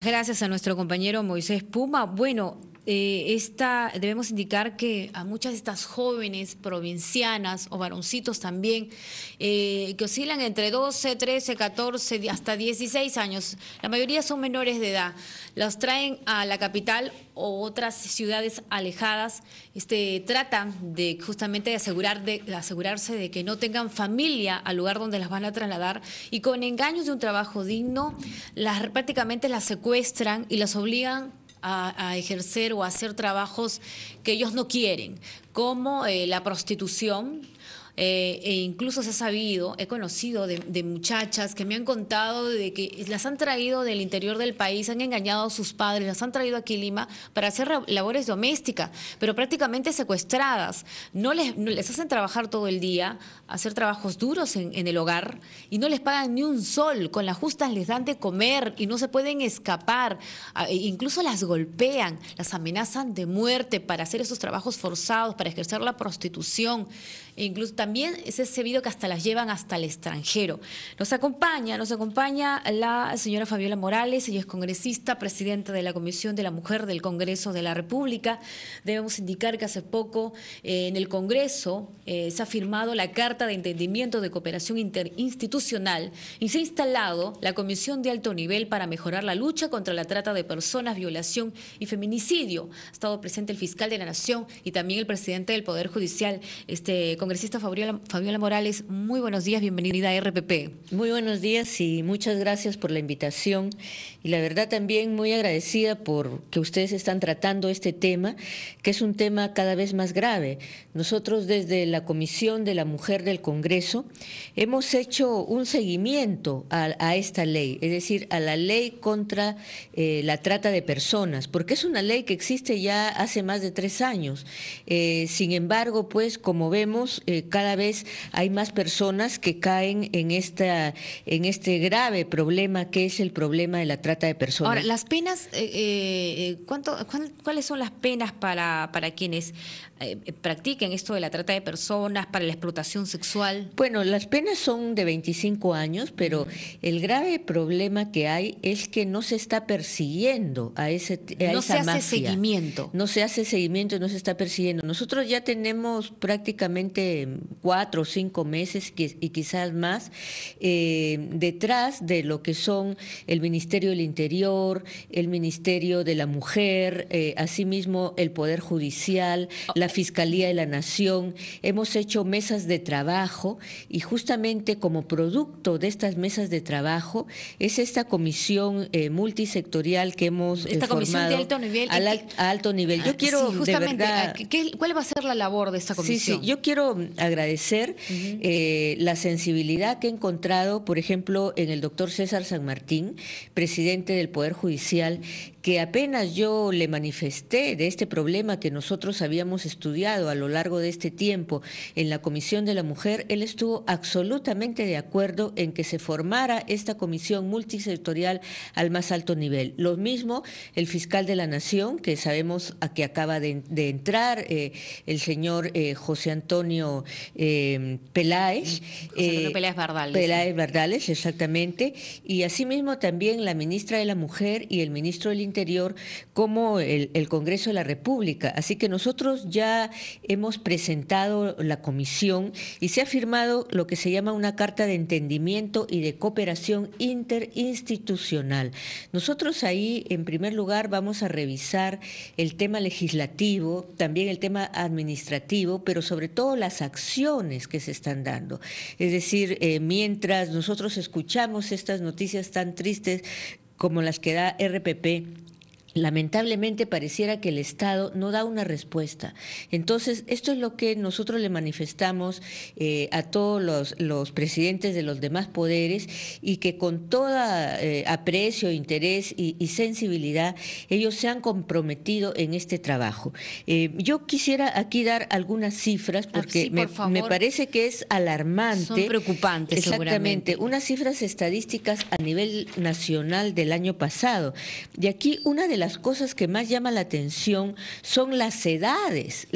Gracias a nuestro compañero Moisés Puma. Bueno, debemos indicar que a muchas de estas jóvenes provincianas o varoncitos también, que oscilan entre 12, 13, 14, hasta 16 años, la mayoría son menores de edad, los traen a la capital o otras ciudades alejadas, tratan de justamente de asegurarse de que no tengan familia al lugar donde las van a trasladar, y con engaños de un trabajo digno, prácticamente las secuestran y las obligan a ejercer o a hacer trabajos que ellos no quieren, como la prostitución. E incluso se ha sabido, he conocido de muchachas que me han contado de que las han traído del interior del país, han engañado a sus padres, las han traído aquí a Lima para hacer labores domésticas, pero prácticamente secuestradas. No les hacen trabajar todo el día, hacer trabajos duros en el hogar, y no les pagan ni un sol, con las justas les dan de comer y no se pueden escapar. Incluso las golpean, las amenazan de muerte para hacer esos trabajos forzados, para ejercer la prostitución. E incluso también es sabido que hasta las llevan hasta el extranjero. Nos acompaña la señora Fabiola Morales, ella es congresista, presidenta de la Comisión de la Mujer del Congreso de la República. Debemos indicar que hace poco en el Congreso se ha firmado la Carta de Entendimiento de Cooperación Interinstitucional y se ha instalado la Comisión de Alto Nivel para mejorar la lucha contra la trata de personas, violación y feminicidio. Ha estado presente el fiscal de la Nación y también el presidente del Poder Judicial, congresista Fabiola Morales. Muy buenos días, bienvenida a RPP. Muy buenos días y muchas gracias por la invitación, y la verdad también muy agradecida por que ustedes están tratando este tema, que es un tema cada vez más grave. Nosotros desde la Comisión de la Mujer del Congreso hemos hecho un seguimiento a esta ley, es decir, a la ley contra la trata de personas, porque es una ley que existe ya hace más de 3 años. Sin embargo, pues como vemos, cada vez hay más personas que caen en este grave problema que es el problema de la trata de personas. Ahora, las penas, ¿cuáles son las penas para quienes practiquen esto de la trata de personas, para la explotación sexual? Bueno, las penas son de 25 años, pero el grave problema que hay es que no se está persiguiendo a esa mafia. No se hace seguimiento. No se hace seguimiento y no se está persiguiendo. Nosotros ya tenemos prácticamente 4 o 5 meses y quizás más detrás de lo que son el Ministerio del Interior, el Ministerio de la Mujer, asimismo el Poder Judicial, la Fiscalía de la Nación. Hemos hecho mesas de trabajo y justamente como producto de estas mesas de trabajo es esta comisión multisectorial que hemos esta formado comisión de alto nivel. A alto nivel. Yo quiero, sí, justamente, de verdad, ¿cuál va a ser la labor de esta comisión? Sí, yo quiero agradecer la sensibilidad que he encontrado, por ejemplo, en el doctor César San Martín, presidente del Poder Judicial, que apenas yo le manifesté de este problema que nosotros habíamos estudiado a lo largo de este tiempo en la Comisión de la Mujer, él estuvo absolutamente de acuerdo en que se formara esta comisión multisectorial al más alto nivel. Lo mismo el fiscal de la Nación, que sabemos a que acaba de entrar, el señor José Antonio Peláez. Peláez Bardales, exactamente. Y asimismo también la ministra de la Mujer y el ministro del Interior, como el Congreso de la República. Así que nosotros ya hemos presentado la comisión y se ha firmado lo que se llama una carta de entendimiento y de cooperación interinstitucional. Nosotros ahí, en primer lugar, vamos a revisar el tema legislativo, también el tema administrativo, pero sobre todo las acciones que se están dando. Es decir, mientras nosotros escuchamos estas noticias tan tristes como las que da RPP, lamentablemente pareciera que el Estado no da una respuesta. Entonces, esto es lo que nosotros le manifestamos a todos los presidentes de los demás poderes, y que con toda aprecio, interés y sensibilidad ellos se han comprometido en este trabajo. Yo quisiera aquí dar algunas cifras porque sí, me parece que es alarmante. Son preocupantes. Exactamente, unas cifras estadísticas a nivel nacional del año pasado. Y aquí una de las las cosas que más llama la atención son las edades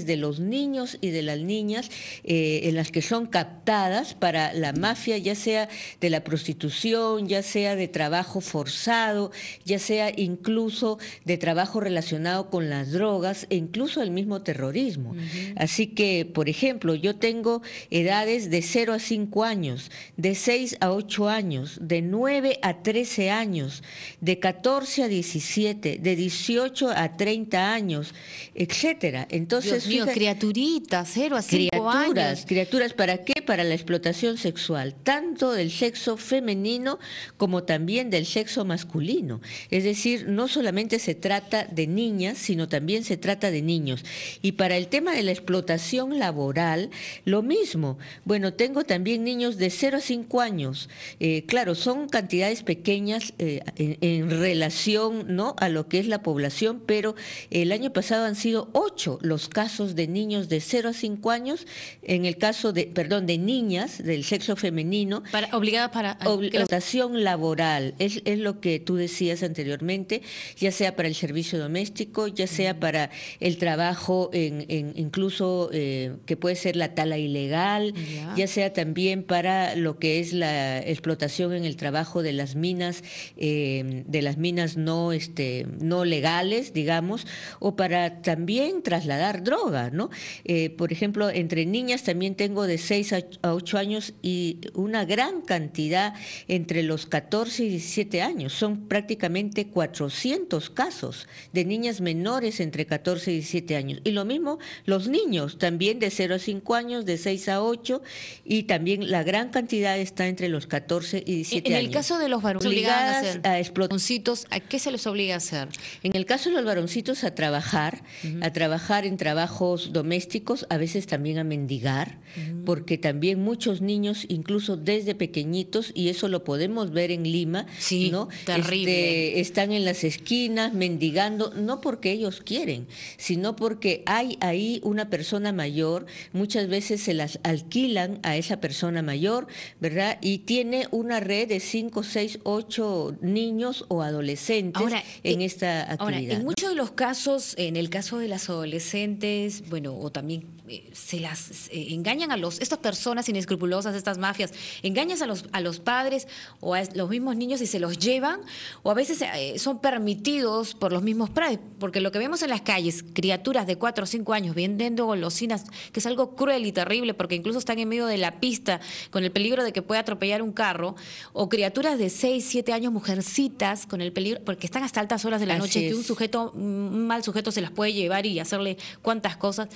de los niños y de las niñas en las que son captadas para la mafia, ya sea de la prostitución, ya sea de trabajo forzado, ya sea incluso de trabajo relacionado con las drogas e incluso el mismo terrorismo. Así que, por ejemplo, yo tengo edades de 0 a 5 años, de 6 a 8 años, de 9 a 13 años, de 14 a 17, de 18 a 30 años, etcétera. Entonces, Dios mío, criaturitas, 0 a 5 años. Criaturas, ¿para qué? Para la explotación sexual, tanto del sexo femenino como también del sexo masculino. Es decir, no solamente se trata de niñas, sino también se trata de niños. Y para el tema de la explotación laboral, lo mismo. Bueno, tengo también niños de 0 a 5 años. Claro, son cantidades pequeñas en relación, ¿no?, a lo que es la población, pero el año pasado han sido 8 los casos de niños de 0 a 5 años, en el caso de, perdón, de niñas del sexo femenino. Obligadas para... Explotación laboral, es lo que tú decías anteriormente, ya sea para el servicio doméstico, ya sea para el trabajo incluso que puede ser la tala ilegal, ya sea también para lo que es la explotación en el trabajo de las minas no legales, digamos, o para también trasladar droga, ¿no? Por ejemplo, entre niñas también tengo de 6 a 8 años y una gran cantidad entre los 14 y 17 años. Son prácticamente 400 casos de niñas menores entre 14 y 17 años. Y lo mismo los niños, también de 0 a 5 años, de 6 a 8, y también la gran cantidad está entre los 14 y 17 años. En el caso de los varoncitos, ¿a qué se les obliga a hacer? En el caso de los varoncitos, a trabajar en trabajos domésticos, a veces también a mendigar, porque también muchos niños, incluso desde pequeñitos, y eso lo podemos ver en Lima, sí, ¿no?, terrible. están en las esquinas mendigando, no porque ellos quieren, sino porque hay ahí una persona mayor, muchas veces se las alquilan a esa persona mayor, ¿verdad? Y tiene una red de 5, 6, 8 niños o adolescentes en esta actividad. Ahora, en muchos de los casos, en el caso de las adolescentes, bueno, o también se las engañan estas personas inescrupulosas, estas mafias, engañan a los padres o a los mismos niños y se los llevan, o a veces son permitidos por los mismos padres, porque lo que vemos en las calles, criaturas de 4 o 5 años vendiendo golosinas, que es algo cruel y terrible, porque incluso están en medio de la pista con el peligro de que pueda atropellar un carro, o criaturas de 6, 7 años, mujercitas, con el peligro, porque están hasta altas horas de la noche, que un mal sujeto se las puede llevar y hacerle cuantas cosas.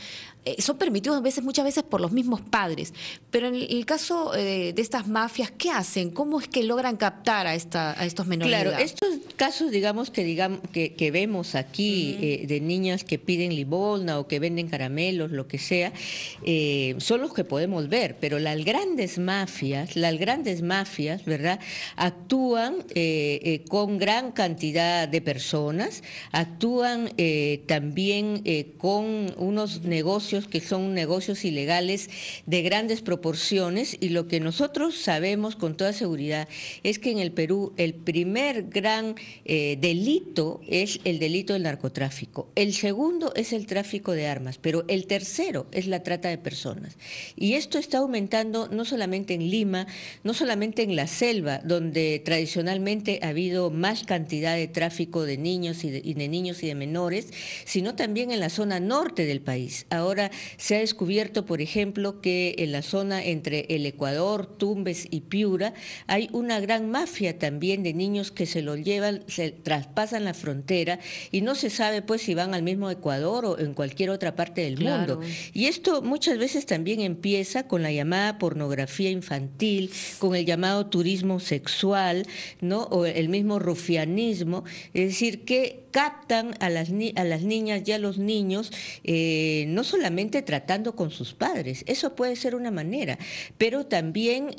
Son permitidos muchas veces por los mismos padres. Pero en el caso de estas mafias, ¿qué hacen? ¿Cómo es que logran captar a estos menores de edad? Claro, estos casos, que vemos aquí de niñas que piden limosna o que venden caramelos, lo que sea, son los que podemos ver, pero las grandes mafias, ¿verdad?, actúan con gran cantidad de personas, actúan también con unos negocios que son negocios ilegales de grandes proporciones, y lo que nosotros sabemos con toda seguridad es que en el Perú el primer gran delito es el delito del narcotráfico, el segundo es el tráfico de armas, pero el tercero es la trata de personas. Y esto está aumentando no solamente en Lima, no solamente en la selva, donde tradicionalmente ha habido más cantidad de tráfico de niños y de niños y de menores, sino también en la zona norte del país. Ahora se ha descubierto, por ejemplo, que en la zona entre el Ecuador, Tumbes y Piura hay una gran mafia también de niños que se los llevan, se traspasan la frontera y no se sabe pues si van al mismo Ecuador o en cualquier otra parte del mundo. Y esto muchas veces también empieza con la llamada pornografía infantil, con el llamado turismo sexual, ¿no?, o el mismo rufianismo, es decir, que captan a las niñas y a los niños, no solamente tratando con sus padres, eso puede ser una manera, pero también,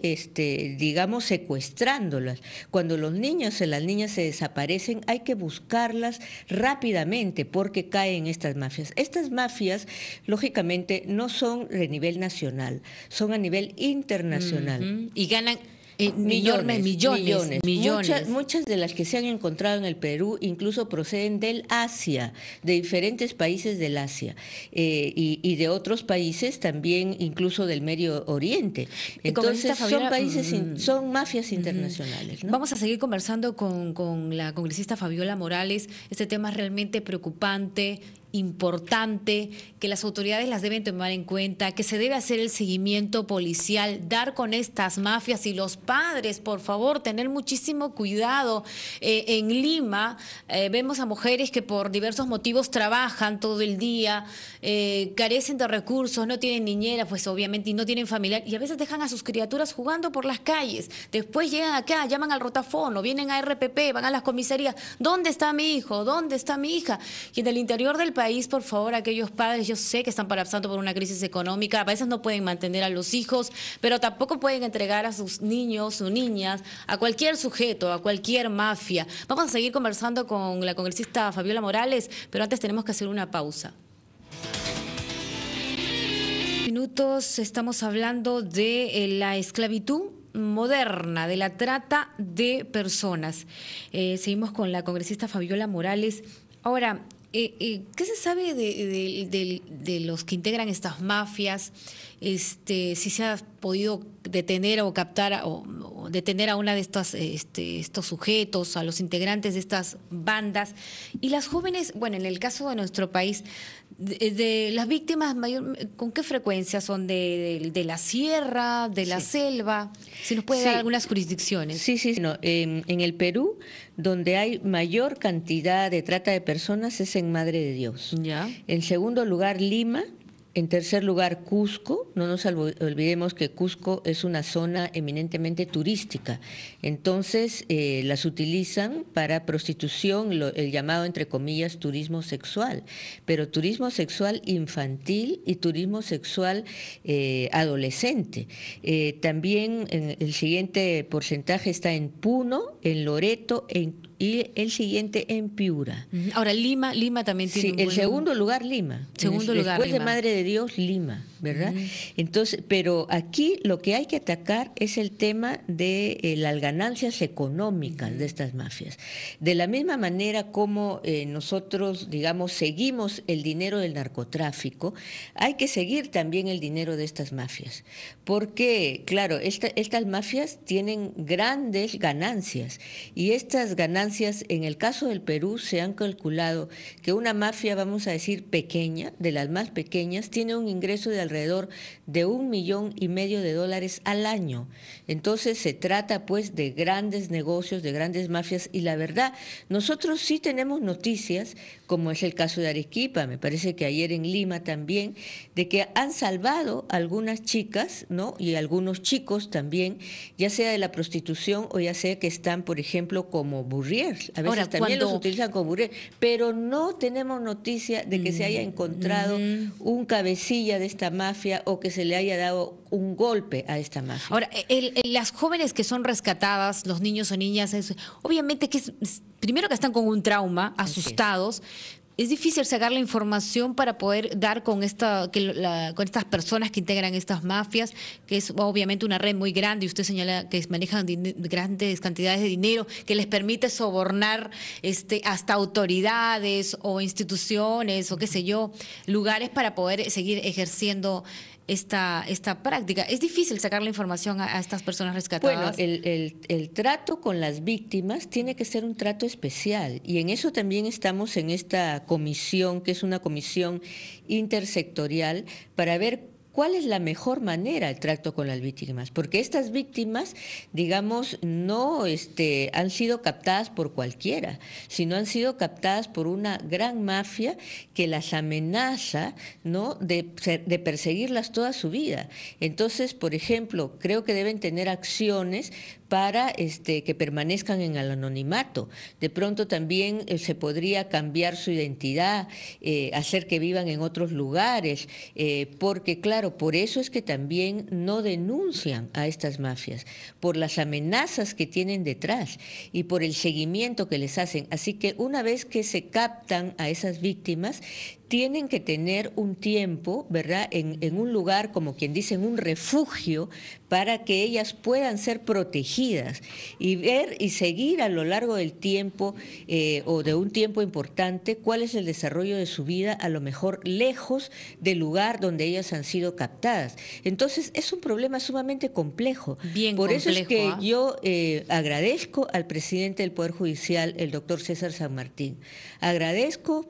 digamos, secuestrándolas. Cuando los niños y las niñas se desaparecen, hay que buscarlas rápidamente porque caen estas mafias. Estas mafias, lógicamente, no son de nivel nacional, son a nivel internacional. Y ganan enormes millones. Muchas de las que se han encontrado en el Perú incluso proceden del Asia, de diferentes países del Asia, y de otros países también, incluso del Medio Oriente. Entonces son mafias internacionales, ¿no? Vamos a seguir conversando con la congresista Fabiola Morales. Este tema es realmente preocupante, importante, que las autoridades las deben tomar en cuenta, que se debe hacer el seguimiento policial, dar con estas mafias, y los padres, por favor, tener muchísimo cuidado. En Lima vemos a mujeres que por diversos motivos trabajan todo el día, carecen de recursos, no tienen niñera, pues obviamente, y no tienen familiar, y a veces dejan a sus criaturas jugando por las calles. Después llegan acá, llaman al rotafono, vienen a RPP, van a las comisarías. ¿Dónde está mi hijo? ¿Dónde está mi hija? Y en el interior del país, por favor, aquellos padres, yo sé que están pasando por una crisis económica, a veces no pueden mantener a los hijos, pero tampoco pueden entregar a sus niños o niñas a cualquier sujeto, a cualquier mafia. Vamos a seguir conversando con la congresista Fabiola Morales, pero antes tenemos que hacer una pausa. Minutos, estamos hablando de la esclavitud moderna, de la trata de personas. Seguimos con la congresista Fabiola Morales. Ahora, ¿qué se sabe de los que integran estas mafias? Si se ha podido detener o captar o detener a una de estos sujetos, a los integrantes de estas bandas. Y las jóvenes, bueno, en el caso de nuestro país, de las víctimas, ¿con qué frecuencia son? ¿De la sierra, de la selva? Si nos puede dar algunas jurisdicciones. Sí. No, en el Perú, donde hay mayor cantidad de trata de personas es en Madre de Dios. ¿Ya? En segundo lugar, Lima. En tercer lugar, Cusco. No nos olvidemos que Cusco es una zona eminentemente turística. Entonces, las utilizan para prostitución, el llamado, entre comillas, turismo sexual. Pero turismo sexual infantil y turismo sexual adolescente. También el siguiente porcentaje está en Puno, en Loreto, y el siguiente en Piura. Ahora, Lima también tiene el segundo lugar, Lima. Después de Madre de Dios, Lima, ¿verdad? Entonces, pero aquí lo que hay que atacar es el tema de las ganancias económicas de estas mafias. De la misma manera como nosotros, digamos, seguimos el dinero del narcotráfico, hay que seguir también el dinero de estas mafias. Porque, claro, estas mafias tienen grandes ganancias, y estas ganancias, en el caso del Perú, se han calculado que una mafia, vamos a decir, pequeña, de las más pequeñas, tiene un ingreso de alrededor de $1,5 millones al año. Entonces se trata pues de grandes negocios, de grandes mafias, y la verdad, nosotros sí tenemos noticias, como es el caso de Arequipa, me parece que ayer en Lima también, de que han salvado a algunas chicas, ¿no? Y algunos chicos también, ya sea de la prostitución o ya sea que están, por ejemplo, como burriers. A veces también los utilizan como burriers, pero no tenemos noticia de que se haya encontrado un cabecilla de esta mafia o que se le haya dado un golpe a esta mafia. Ahora, las jóvenes que son rescatadas, los niños o niñas, obviamente que primero que están con un trauma, asustados. Es difícil sacar la información para poder dar con estas personas que integran estas mafias, que es obviamente una red muy grande, y usted señala que manejan grandes cantidades de dinero que les permite sobornar hasta autoridades o instituciones o qué sé yo, lugares para poder seguir ejerciendo esta práctica. Es difícil sacar la información a estas personas rescatadas. Bueno, el trato con las víctimas tiene que ser un trato especial, y en eso también estamos en esta comisión, que es una comisión intersectorial, para ver cuál es la mejor manera el trato con las víctimas, porque estas víctimas, digamos, no han sido captadas por cualquiera, sino han sido captadas por una gran mafia que las amenaza, ¿no?, de perseguirlas toda su vida. Entonces, por ejemplo, creo que deben tener acciones para que permanezcan en el anonimato. De pronto también se podría cambiar su identidad, hacer que vivan en otros lugares, porque claro, por eso es que también no denuncian a estas mafias, por las amenazas que tienen detrás y por el seguimiento que les hacen. Así que una vez que se captan a esas víctimas, tienen que tener un tiempo, ¿verdad?, en un lugar, como quien dice, en un refugio, para que ellas puedan ser protegidas y ver y seguir a lo largo del tiempo o de un tiempo importante cuál es el desarrollo de su vida, a lo mejor lejos del lugar donde ellas han sido captadas. Entonces es un problema sumamente complejo. Bien Por complejo, eso es que ¿ah? yo agradezco al presidente del Poder Judicial, el doctor César San Martín. Agradezco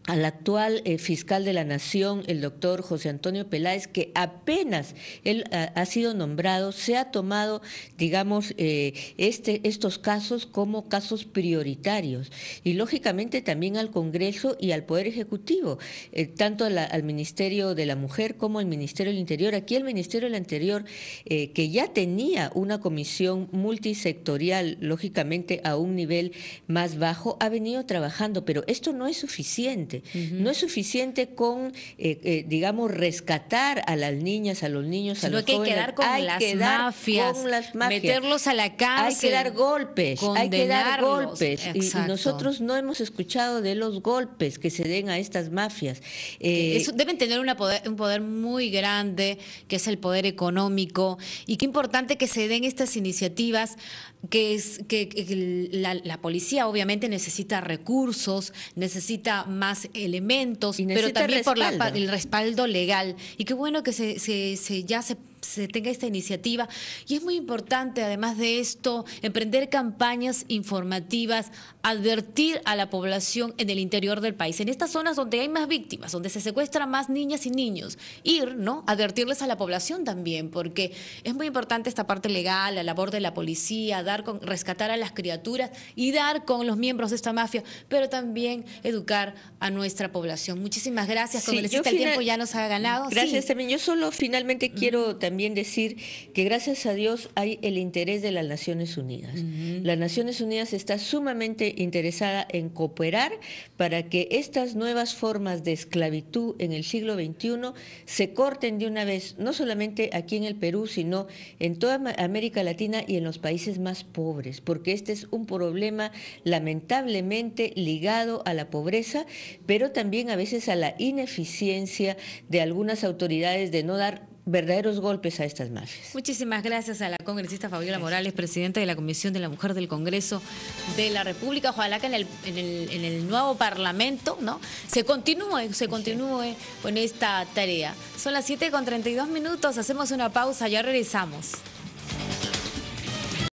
al actual fiscal de la Nación, el doctor José Antonio Peláez, que apenas él ha sido nombrado, se ha tomado, digamos, estos casos como casos prioritarios. Y lógicamente también al Congreso y al Poder Ejecutivo, tanto al Ministerio de la Mujer como al Ministerio del Interior. Aquí el Ministerio del Interior, que ya tenía una comisión multisectorial, lógicamente a un nivel más bajo, ha venido trabajando, pero esto no es suficiente. No es suficiente con, digamos, rescatar a las niñas, a los niños, Sino a los que hay jóvenes. que dar con Hay las que dar mafias, con las mafias. meterlos a la cárcel. Hay que dar golpes, hay que dar condenarlos. golpes. Y Exacto. nosotros no hemos escuchado de los golpes que se den a estas mafias. Deben tener un poder muy grande, que es el poder económico, y qué importante que se den estas iniciativas, que la policía obviamente necesita recursos, necesita más elementos, pero también respaldo. por el respaldo legal. Y qué bueno que se tenga esta iniciativa. Y es muy importante, además de esto, emprender campañas informativas, advertir a la población en el interior del país, en estas zonas donde hay más víctimas, donde se secuestran más niñas y niños, advertirles a la población también, porque es muy importante esta parte legal, la labor de la policía, rescatar a las criaturas y dar con los miembros de esta mafia, pero también educar a nuestra población. Muchísimas gracias, congresista, el tiempo ya nos ha ganado. Gracias Sí. también. Yo solo finalmente quiero también decir que gracias a Dios hay el interés de las Naciones Unidas. Las Naciones Unidas está sumamente interesada en cooperar para que estas nuevas formas de esclavitud en el siglo XXI se corten de una vez, no solamente aquí en el Perú, sino en toda América Latina y en los países más pobres, porque este es un problema lamentablemente ligado a la pobreza, pero también a veces a la ineficiencia de algunas autoridades de no dar verdaderos golpes a estas mafias. Muchísimas gracias a la congresista Fabiola Morales, presidenta de la Comisión de la Mujer del Congreso de la República. Ojalá que en el nuevo Parlamento, ¿no?, se continúe con esta tarea. Son las 7:32, hacemos una pausa, ya regresamos.